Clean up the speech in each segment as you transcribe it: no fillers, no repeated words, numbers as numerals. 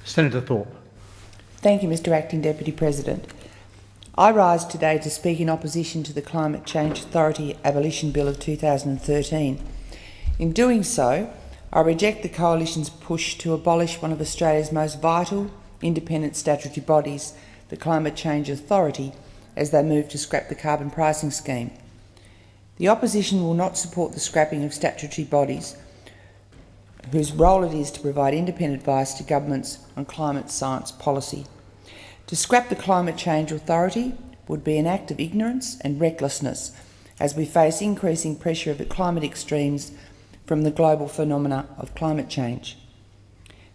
Senator Thorp. Thank you, Mr Acting Deputy President. I rise today to speak in opposition to the Climate Change Authority Abolition Bill of 2013. In doing so, I reject the Coalition's push to abolish one of Australia's most vital independent statutory bodies, the Climate Change Authority, as they move to scrap the carbon pricing scheme. The opposition will not support the scrapping of statutory bodies whose role it is to provide independent advice to governments on climate science policy. To scrap the Climate Change Authority would be an act of ignorance and recklessness as we face increasing pressure of climate extremes from the global phenomena of climate change.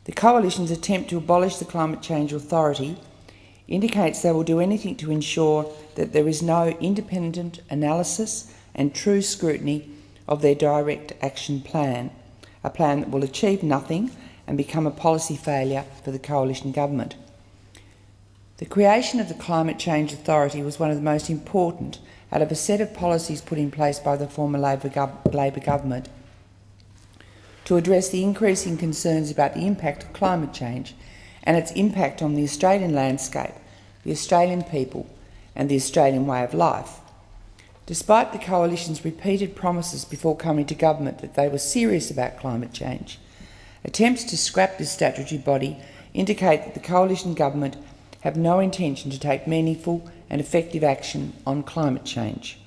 The Coalition's attempt to abolish the Climate Change Authority indicates they will do anything to ensure that there is no independent analysis and true scrutiny of their direct action plan, a plan that will achieve nothing and become a policy failure for the Coalition government. The creation of the Climate Change Authority was one of the most important out of a set of policies put in place by the former Labor government to address the increasing concerns about the impact of climate change and its impact on the Australian landscape, the Australian people and the Australian way of life. Despite the Coalition's repeated promises before coming to government that they were serious about climate change, attempts to scrap this statutory body indicate that the Coalition government have no intention to take meaningful and effective action on climate change.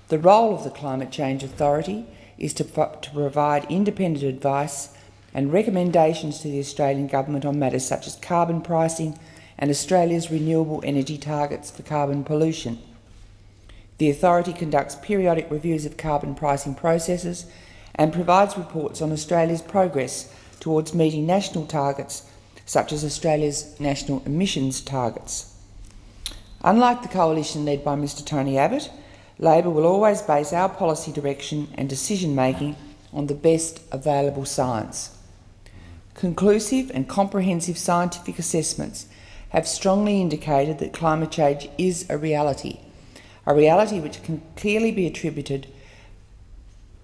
The role of the Climate Change Authority is to provide independent advice and recommendations to the Australian government on matters such as carbon pricing and Australia's renewable energy targets for carbon pollution. The authority conducts periodic reviews of carbon pricing processes and provides reports on Australia's progress towards meeting national targets such as Australia's national emissions targets. Unlike the Coalition led by Mr Tony Abbott, Labor will always base our policy direction and decision-making on the best available science. Conclusive and comprehensive scientific assessments have strongly indicated that climate change is a reality which can clearly be attributed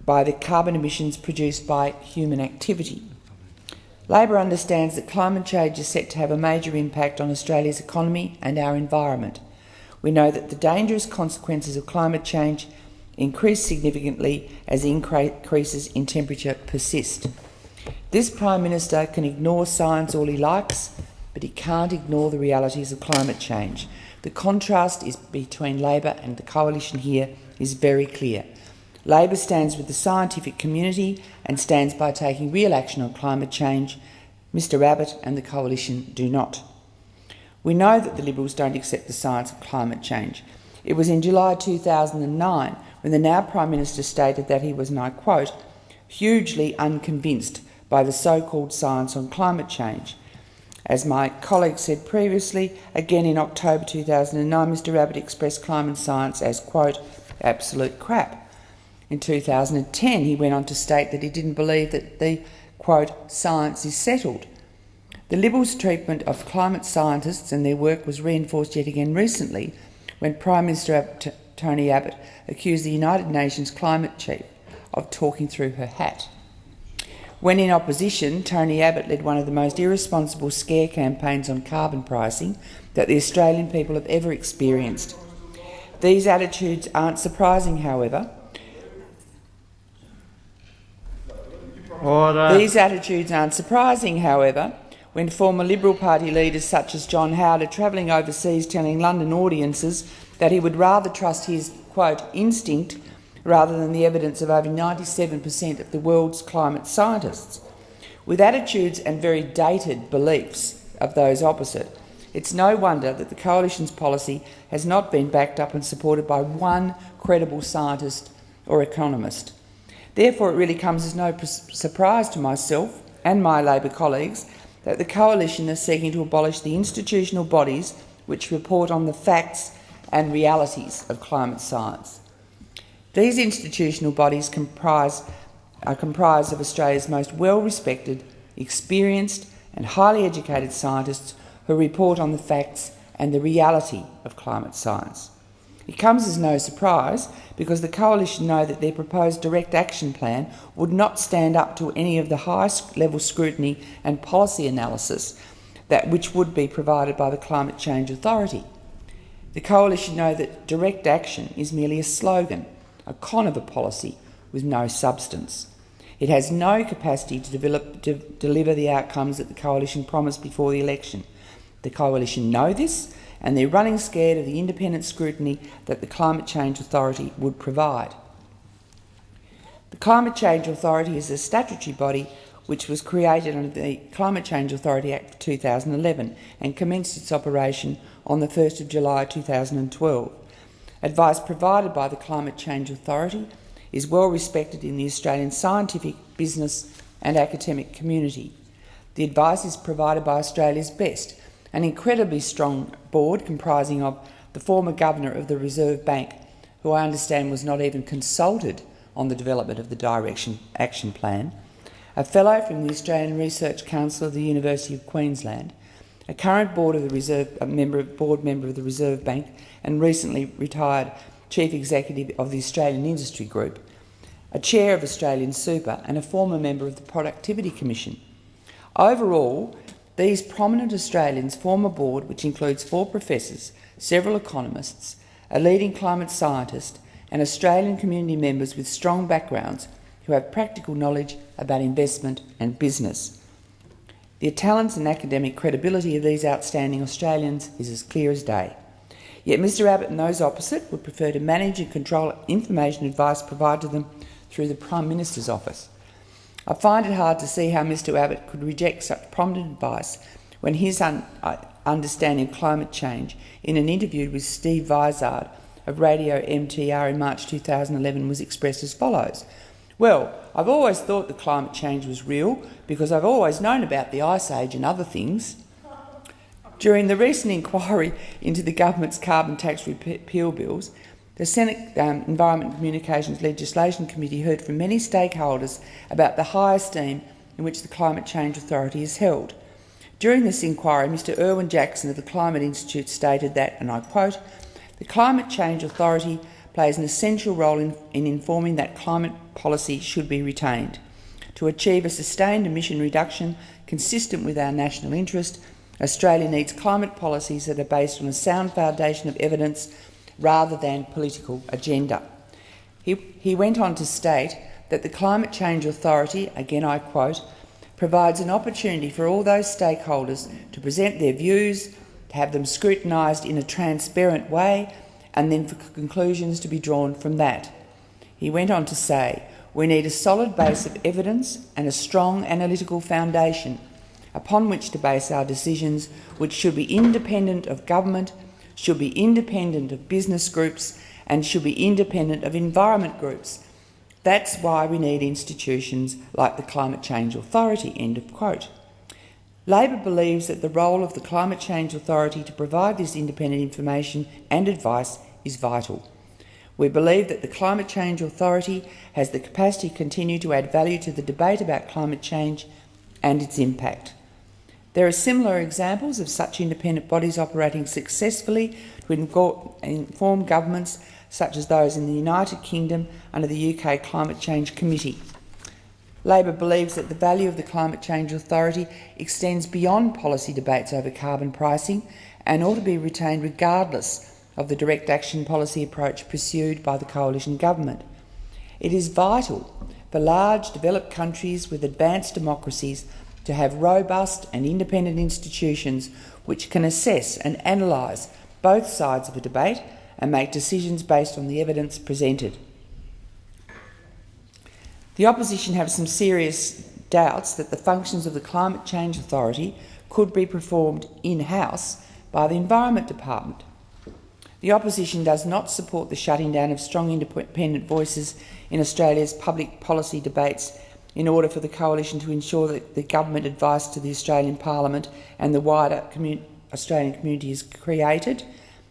by the carbon emissions produced by human activity. Labor understands that climate change is set to have a major impact on Australia's economy and our environment. We know that the dangerous consequences of climate change increase significantly as increases in temperature persist. This Prime Minister can ignore science all he likes, but he can't ignore the realities of climate change. The contrast between Labor and the Coalition here is very clear. Labor stands with the scientific community and stands by taking real action on climate change. Mr Abbott and the Coalition do not. We know that the Liberals don't accept the science of climate change. It was in July 2009 when the now Prime Minister stated that he was, and I quote, hugely unconvinced by the so-called science on climate change. As my colleague said previously, again in October 2009, Mr Abbott expressed climate science as, quote, absolute crap. In 2010, he went on to state that he didn't believe that the, quote, science is settled. The Liberals' treatment of climate scientists and their work was reinforced yet again recently when Prime Minister Tony Abbott accused the United Nations climate chief of talking through her hat. When in opposition, Tony Abbott led one of the most irresponsible scare campaigns on carbon pricing that the Australian people have ever experienced. These attitudes aren't surprising, however. When former Liberal Party leaders such as John Howard are travelling overseas telling London audiences that he would rather trust his, quote, instinct rather than the evidence of over 97% of the world's climate scientists. With attitudes and very dated beliefs of those opposite, it's no wonder that the Coalition's policy has not been backed up and supported by one credible scientist or economist. Therefore, it really comes as no surprise to myself and my Labor colleagues that the Coalition is seeking to abolish the institutional bodies which report on the facts and realities of climate science. These institutional bodies are comprised of Australia's most well-respected, experienced and highly educated scientists who report on the facts and the reality of climate science. It comes as no surprise because the Coalition know that their proposed direct action plan would not stand up to any of the highest level scrutiny and policy analysis that which would be provided by the Climate Change Authority. The Coalition know that direct action is merely a slogan, a con of a policy with no substance. It has no capacity to deliver the outcomes that the Coalition promised before the election. The Coalition know this, and they're running scared of the independent scrutiny that the Climate Change Authority would provide. The Climate Change Authority is a statutory body which was created under the Climate Change Authority Act of 2011 and commenced its operation on the 1st of July 2012. Advice provided by the Climate Change Authority is well respected in the Australian scientific, business and academic community. The advice is provided by Australia's best, an incredibly strong board comprising of the former Governor of the Reserve Bank, who I understand was not even consulted on the development of the Direction Action Plan, a fellow from the Australian Research Council of the University of Queensland, a current board member of the Reserve Bank and recently retired Chief Executive of the Australian Industry Group, a chair of Australian Super and a former member of the Productivity Commission. Overall, these prominent Australians form a board which includes 4 professors, several economists, a leading climate scientist and Australian community members with strong backgrounds who have practical knowledge about investment and business. The talents and academic credibility of these outstanding Australians is as clear as day. Yet Mr Abbott and those opposite would prefer to manage and control information advice provided to them through the Prime Minister's office. I find it hard to see how Mr Abbott could reject such prominent advice when his understanding of climate change in an interview with Steve Vizard of Radio MTR in March 2011 was expressed as follows. Well, I've always thought that climate change was real because I've always known about the Ice Age and other things. During the recent inquiry into the government's carbon tax repeal bills, the Senate Environment and Communications Legislation Committee heard from many stakeholders about the high esteem in which the Climate Change Authority is held. During this inquiry, Mr Irwin Jackson of the Climate Institute stated that, and I quote, "The Climate Change Authority plays an essential role in informing that climate policy should be retained. To achieve a sustained emission reduction consistent with our national interest, Australia needs climate policies that are based on a sound foundation of evidence rather than political agenda." He went on to state that the Climate Change Authority, again I quote, provides an opportunity for all those stakeholders to present their views, to have them scrutinised in a transparent way, and then for conclusions to be drawn from that. He went on to say, "We need a solid base of evidence and a strong analytical foundation upon which to base our decisions, which should be independent of government, should be independent of business groups, and should be independent of environment groups. That's why we need institutions like the Climate Change Authority," end of quote. Labor believes that the role of the Climate Change Authority to provide this independent information and advice is vital. We believe that the Climate Change Authority has the capacity to continue to add value to the debate about climate change and its impact. There are similar examples of such independent bodies operating successfully to inform governments, such as those in the United Kingdom under the UK Climate Change Committee. Labor believes that the value of the Climate Change Authority extends beyond policy debates over carbon pricing and ought to be retained regardless of the direct action policy approach pursued by the coalition government. It is vital for large developed countries with advanced democracies to have robust and independent institutions which can assess and analyse both sides of a debate and make decisions based on the evidence presented. The opposition have some serious doubts that the functions of the Climate Change Authority could be performed in-house by the Environment Department. The opposition does not support the shutting down of strong independent voices in Australia's public policy debates in order for the coalition to ensure that the government advice to the Australian Parliament and the wider Australian community is created,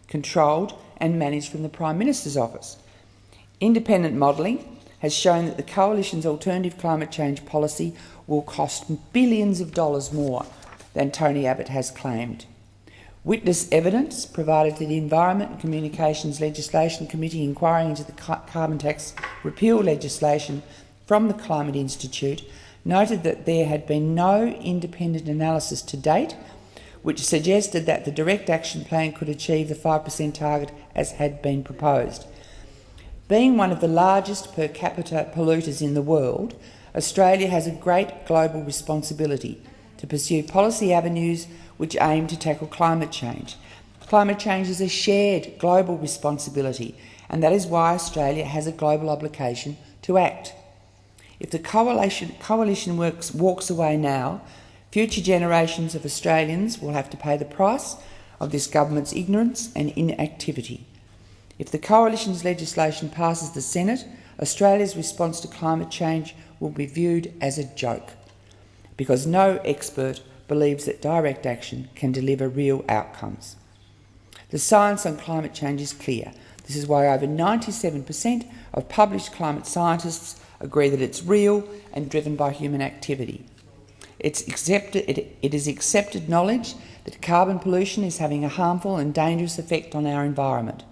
controlled and managed from the Prime Minister's office. Independent modelling has shown that the coalition's alternative climate change policy will cost billions of dollars more than Tony Abbott has claimed. Witness evidence provided to the Environment and Communications Legislation Committee inquiring into the carbon tax repeal legislation from the Climate Institute noted that there had been no independent analysis to date which suggested that the direct action plan could achieve the 5% target as had been proposed. Being one of the largest per capita polluters in the world, Australia has a great global responsibility to pursue policy avenues which aim to tackle climate change. Climate change is a shared global responsibility, and that is why Australia has a global obligation to act. If the coalition walks away now, future generations of Australians will have to pay the price of this government's ignorance and inactivity. If the coalition's legislation passes the Senate, Australia's response to climate change will be viewed as a joke, because no expert believes that direct action can deliver real outcomes. The science on climate change is clear. This is why over 97% of published climate scientists agree that it's real and driven by human activity. It is accepted knowledge that carbon pollution is having a harmful and dangerous effect on our environment.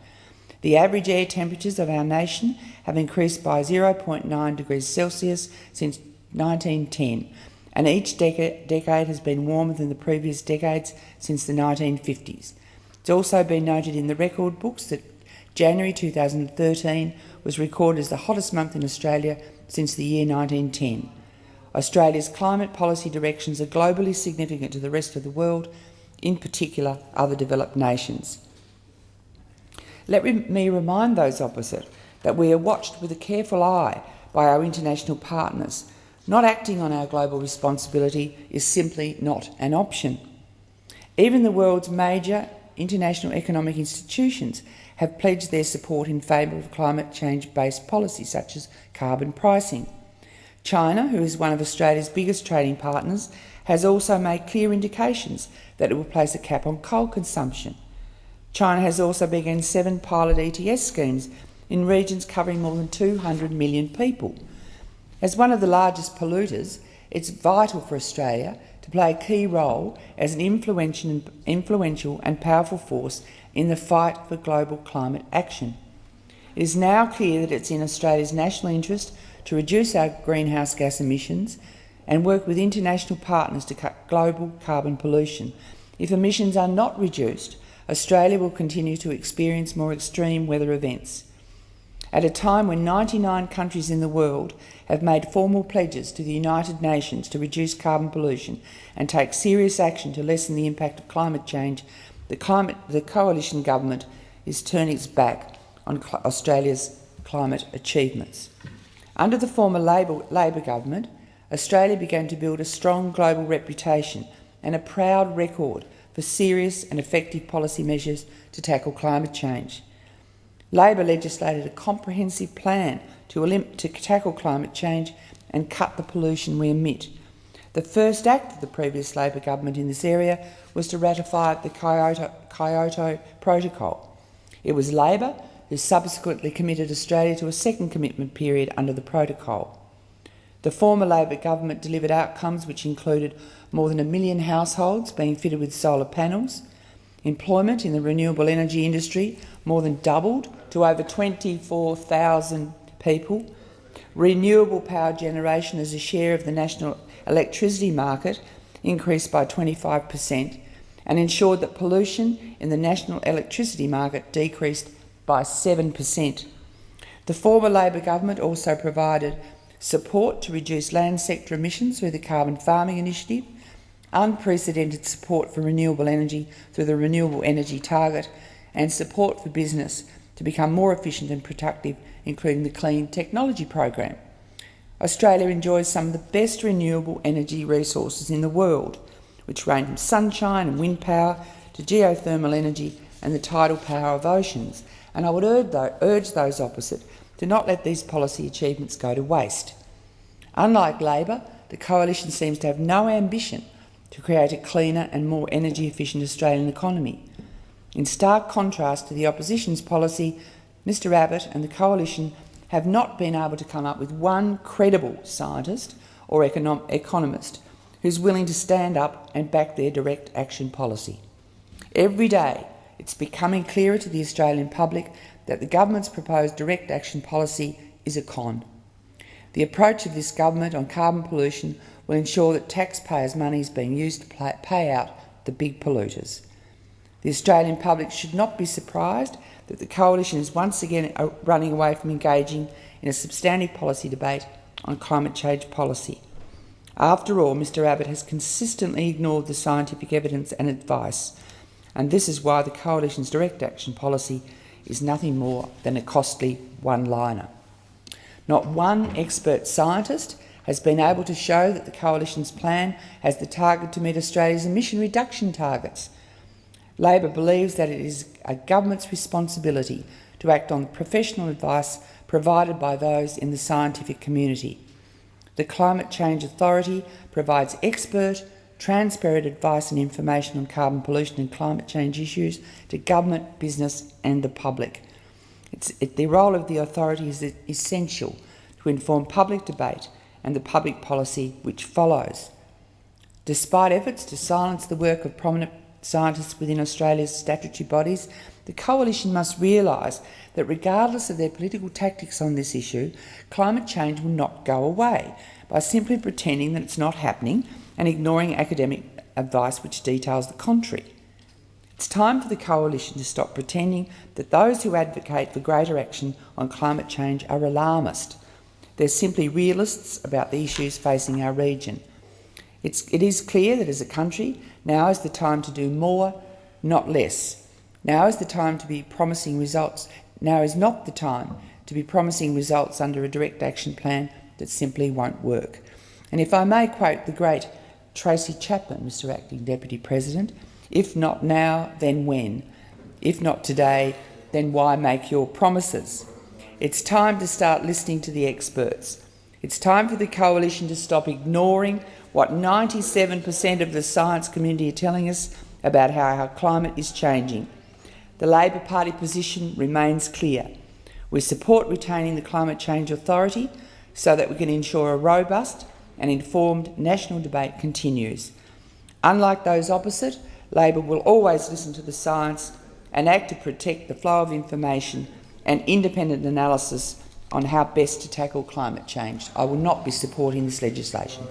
The average air temperatures of our nation have increased by 0.9 degrees Celsius since 1910, and each decade has been warmer than the previous decades since the 1950s. It's also been noted in the record books that January 2013 was recorded as the hottest month in Australia since the year 1910. Australia's climate policy directions are globally significant to the rest of the world, in particular other developed nations. Let me remind those opposite that we are watched with a careful eye by our international partners. Not acting on our global responsibility is simply not an option. Even the world's major international economic institutions have pledged their support in favour of climate change-based policy such as carbon pricing. China, who is one of Australia's biggest trading partners, has also made clear indications that it will place a cap on coal consumption. China has also begun 7 pilot ETS schemes in regions covering more than 200 million people. As one of the largest polluters, it's vital for Australia to play a key role as an influential and powerful force in the fight for global climate action. It is now clear that it's in Australia's national interest to reduce our greenhouse gas emissions and work with international partners to cut global carbon pollution. If emissions are not reduced, Australia will continue to experience more extreme weather events. At a time when 99 countries in the world have made formal pledges to the United Nations to reduce carbon pollution and take serious action to lessen the impact of climate change, the coalition government is turning its back on Australia's climate achievements. Under the former Labor government, Australia began to build a strong global reputation and a proud record for serious and effective policy measures to tackle climate change. Labor legislated a comprehensive plan to tackle climate change and cut the pollution we emit. The first act of the previous Labor government in this area was to ratify the Kyoto Protocol. It was Labor who subsequently committed Australia to a second commitment period under the protocol. The former Labor government delivered outcomes which included more than 1 million households being fitted with solar panels, employment in the renewable energy industry more than doubled to over 24,000 people, renewable power generation as a share of the national electricity market increased by 25%, and ensured that pollution in the national electricity market decreased by 7%. The former Labor government also provided support to reduce land sector emissions through the Carbon Farming Initiative, unprecedented support for renewable energy through the Renewable Energy Target, and support for business to become more efficient and productive, including the Clean Technology Program. Australia enjoys some of the best renewable energy resources in the world, which range from sunshine and wind power to geothermal energy and the tidal power of oceans, and I would urge those opposite to not let these policy achievements go to waste. Unlike Labor, the coalition seems to have no ambition to create a cleaner and more energy-efficient Australian economy. In stark contrast to the opposition's policy, Mr Abbott and the coalition have not been able to come up with one credible scientist or economist who's willing to stand up and back their direct action policy. Every day, it's becoming clearer to the Australian public that the government's proposed direct action policy is a con. The approach of this government on carbon pollution will ensure that taxpayers' money is being used to pay out the big polluters. The Australian public should not be surprised that the Coalition is once again running away from engaging in a substantive policy debate on climate change policy. After all, Mr Abbott has consistently ignored the scientific evidence and advice, and this is why the Coalition's direct action policy is nothing more than a costly one-liner. Not one expert scientist has been able to show that the Coalition's plan has the target to meet Australia's emission reduction targets. Labor believes that it is a government's responsibility to act on professional advice provided by those in the scientific community. The Climate Change Authority provides expert, transparent advice and information on carbon pollution and climate change issues to government, business and the public. The role of the authority is essential to inform public debate and the public policy which follows. Despite efforts to silence the work of prominent scientists within Australia's statutory bodies, the Coalition must realise that regardless of their political tactics on this issue, climate change will not go away by simply pretending that it's not happening and ignoring academic advice which details the contrary. It's time for the Coalition to stop pretending that those who advocate for greater action on climate change are alarmist. They're simply realists about the issues facing our region. It is clear that as a country, now is the time to do more, not less. Now is the time to be promising results. Now is not the time to be promising results under a direct action plan that simply won't work. And if I may quote the great Tracy Chapman, Mr Acting Deputy President, if not now, then when? If not today, then why make your promises? It's time to start listening to the experts. It's time for the Coalition to stop ignoring what 97% of the science community are telling us about how our climate is changing. The Labor Party position remains clear. We support retaining the Climate Change Authority so that we can ensure a robust and informed national debate continues. Unlike those opposite, Labor will always listen to the science and act to protect the flow of information and independent analysis on how best to tackle climate change. I will not be supporting this legislation.